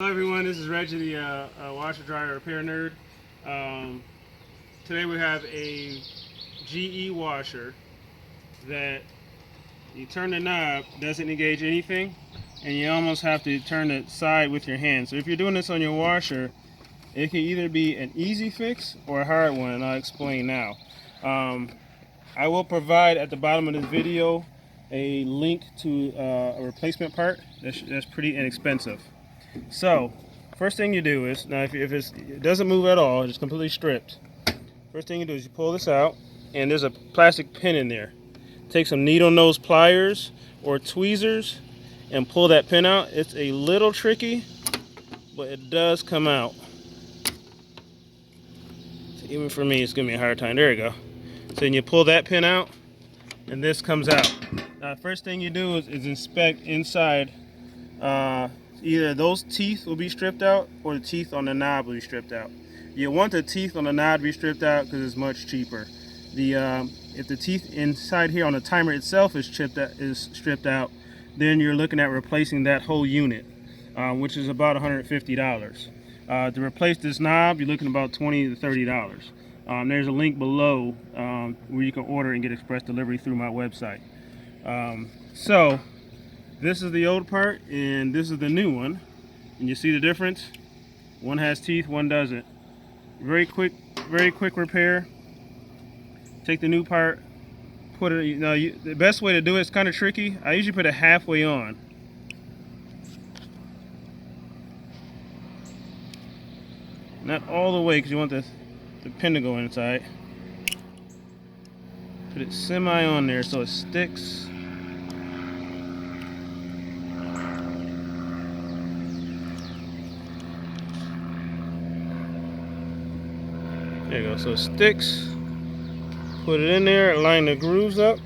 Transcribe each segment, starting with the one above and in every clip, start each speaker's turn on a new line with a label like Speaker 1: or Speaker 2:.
Speaker 1: Hello everyone, this is Reggie, the washer dryer repair nerd. Today we have a GE washer that you turn the knob, doesn't engage anything, and you almost have to turn it side with your hand. So if you're doing this on your washer, it can either be an easy fix or a hard one, and I'll explain now. I will provide at the bottom of this video a link to a replacement part that's pretty inexpensive. So, first thing you do is, now if it doesn't move at all, it's completely stripped. First thing you do is you pull this out, and there's a plastic pin in there. Take some needle nose pliers or tweezers and pull that pin out. It's a little tricky, but it does come out. So even for me, it's giving me a hard time. There you go. So then you pull that pin out, and this comes out. Now, first thing you do is inspect inside. Either those teeth will be stripped out or the teeth on the knob will be stripped out. You want the teeth on the knob to be stripped out because it's much cheaper. If the teeth inside here on the timer itself is stripped out, then you're looking at replacing that whole unit, which is about $150. To replace this knob, you're looking about $20 to $30. There's a link below where you can order and get express delivery through my website. So this is the old part and this is the new one, and you see the difference. One has teeth, one doesn't. Very quick repair. Take the new part, put it, the best way to do it is kind of tricky. I usually put it halfway on. Not all the way because you want the pin to go inside. Put it semi on there so it sticks. There you go, so it sticks. Put it in there, line the grooves up,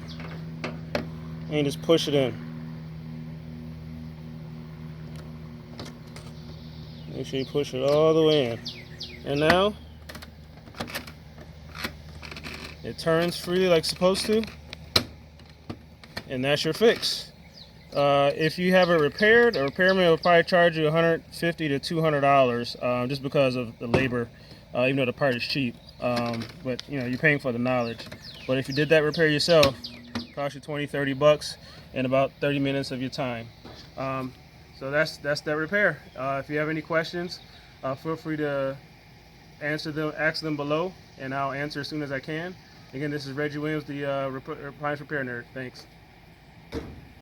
Speaker 1: and just push it in. Make sure you push it all the way in. And now, it turns freely like it's supposed to, and that's your fix. If you have it repaired, a repairman will probably charge you $150 to $200 just because of the labor. Even though the part is cheap, but you're paying for the knowledge. But if you did that repair yourself, it costs you $20-30 and about 30 minutes of your time. So that's that repair. If you have any questions, feel free to ask them below, and I'll answer as soon as I can. Again, this is Reggie Williams, the Appliance Repair Nerd. Thanks.